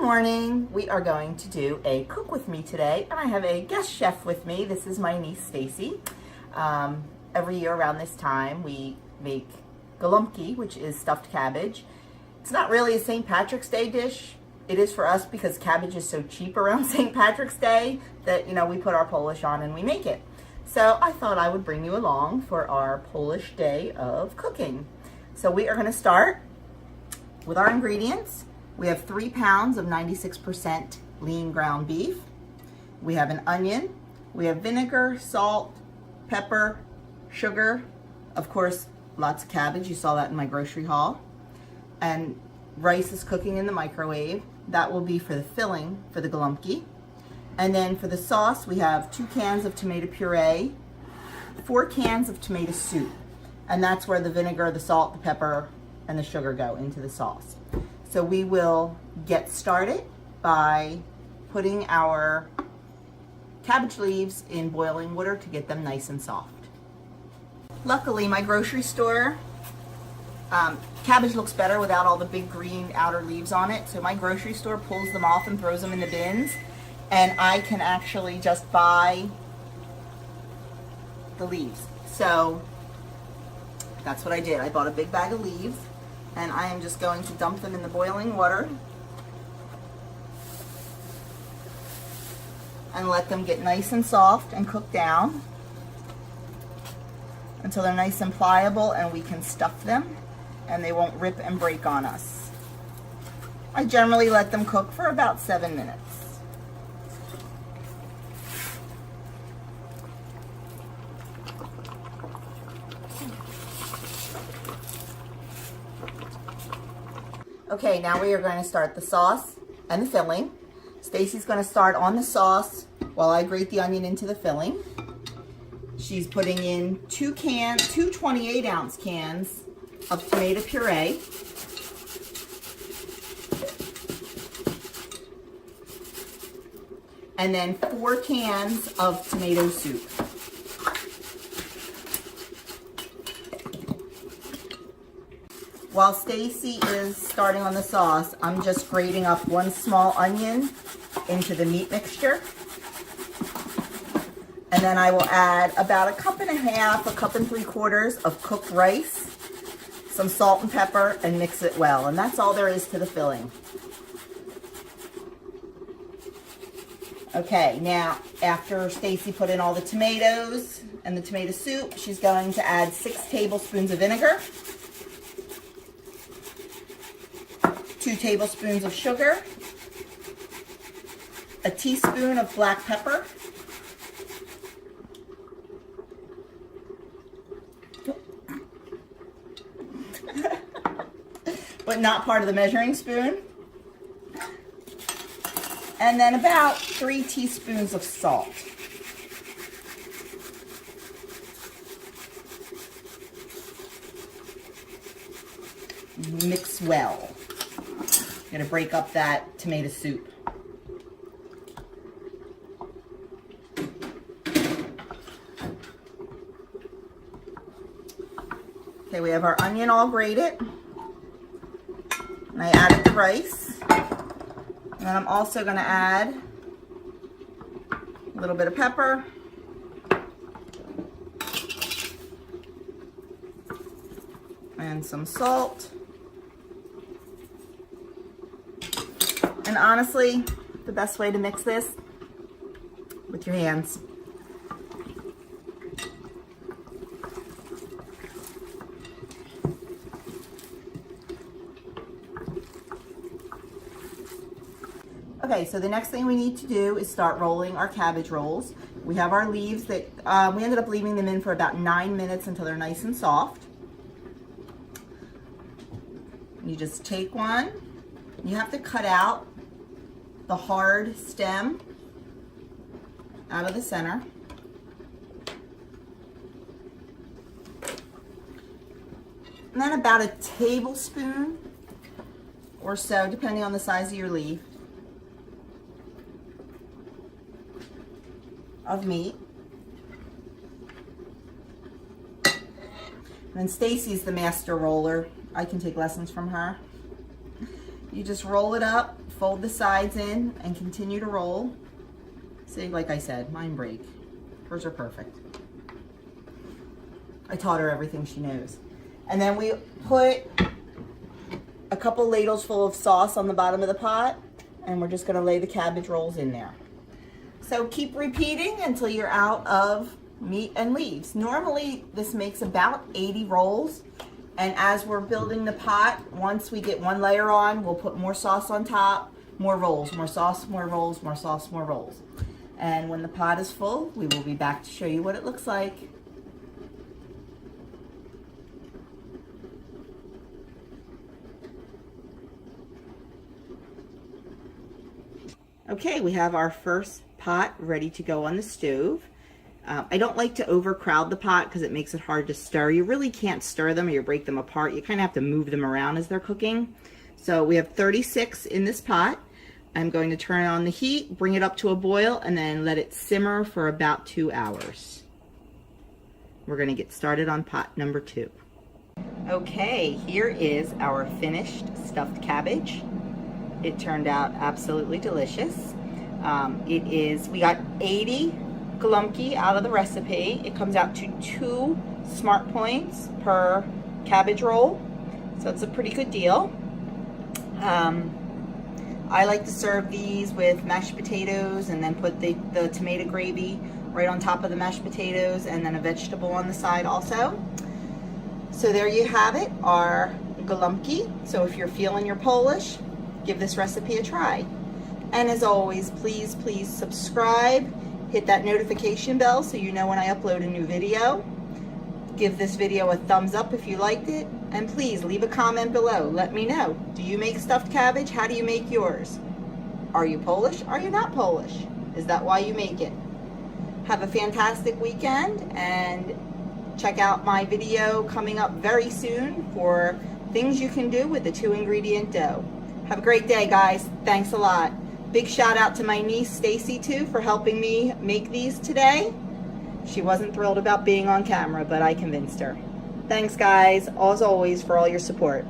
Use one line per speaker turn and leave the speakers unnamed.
morning. We are going to do a cook with me today, and I have a guest chef with me. This is my niece Stacy. Every year around this time we make Golumpki, which is stuffed cabbage. It's not really a St. Patrick's Day dish. It is for us because cabbage is so cheap around St. Patrick's Day that, you know, we put our Polish on and we make it. So I thought I would bring you along for our Polish day of cooking. So we are going to start with our ingredients. We have 3 pounds of 96% lean ground beef. We have an onion. We have vinegar, salt, pepper, sugar. Of course, lots of cabbage. You saw that in my grocery haul. And rice is cooking in the microwave. That will be for the filling for the Golumpki. And then for the sauce, we have 2 cans of tomato puree, 4 cans of tomato soup. And that's where the vinegar, the salt, the pepper, and the sugar go into the sauce. So we will get started by putting our cabbage leaves in boiling water to get them nice and soft. Luckily, my grocery store, cabbage looks better without all the big green outer leaves on it. So my grocery store pulls them off and throws them in the bins. And I can actually just buy the leaves. So that's what I did. I bought a big bag of leaves. And I am just going to dump them in the boiling water and let them get nice and soft and cook down until they're nice and pliable and we can stuff them and they won't rip and break on us. I generally let them cook for about 7 minutes. Okay, now we are going to start the sauce and the filling. Stacy's going to start on the sauce while I grate the onion into the filling. She's putting in 2 28-ounce cans of tomato puree. And then 4 cans of tomato soup. While Stacy is starting on the sauce, I'm just grating up 1 small onion into the meat mixture. And then I will add about 1.5 cups, 1 3/4 cups of cooked rice, some salt and pepper, and mix it well. And that's all there is to the filling. Okay, now after Stacy put in all the tomatoes and the tomato soup, she's going to add 6 tablespoons of vinegar, 2 tablespoons of sugar, a teaspoon of black pepper, but not part of the measuring spoon, and then about 3 teaspoons of salt. Mix well. I'm going to break up that tomato soup. Okay, we have our onion all grated. And I added the rice. And then I'm also going to add a little bit of pepper. And some salt. And honestly, the best way to mix this, with your hands. Okay, so the next thing we need to do is start rolling our cabbage rolls. We have our leaves that, we ended up leaving them in for about 9 minutes until they're nice and soft. You just take one, you have to cut out the hard stem out of the center. And then about a tablespoon or so, depending on the size of your leaf, of meat. And Stacy's the master roller. I can take lessons from her. You just roll it up, fold the sides in, and continue to roll. See, like I said, mine break. Hers are perfect. I taught her everything she knows. And then we put a couple ladles full of sauce on the bottom of the pot, and we're just gonna lay the cabbage rolls in there. So keep repeating until you're out of meat and leaves. Normally this makes about 80 rolls, and as we're building the pot, once we get one layer on, we'll put more sauce on top, more rolls, more sauce, more rolls, more sauce, more rolls. And when the pot is full, we will be back to show you what it looks like. Okay, we have our first pot ready to go on the stove. I don't like to overcrowd the pot because it makes it hard to stir. You really can't stir them or you break them apart. You kind of have to move them around as they're cooking. So we have 36 in this pot. I'm going to turn on the heat, bring it up to a boil, and then let it simmer for about 2 hours. We're going to get started on pot number 2. Okay, here is our finished stuffed cabbage. It turned out absolutely delicious. We got 80 Golumpki out of the recipe. It comes out to 2 smart points per cabbage roll, so it's a pretty good deal. I like to serve these with mashed potatoes and then put the tomato gravy right on top of the mashed potatoes and then a vegetable on the side also. So there you have it, our Golumpki. So if you're feeling your Polish, give this recipe a try. And as always, please subscribe, hit that notification bell so you know when I upload a new video. Give this video a thumbs up if you liked it, and please leave a comment below. Let me know. Do you make stuffed cabbage? How do you make yours? Are you Polish? Are you not Polish? Is that why you make it? Have a fantastic weekend, and check out my video coming up very soon for things you can do with the 2-ingredient dough. Have a great day, guys. Thanks a lot. Big shout out to my niece Stacy too for helping me make these today. She wasn't thrilled about being on camera, but I convinced her. Thanks guys, as always, for all your support.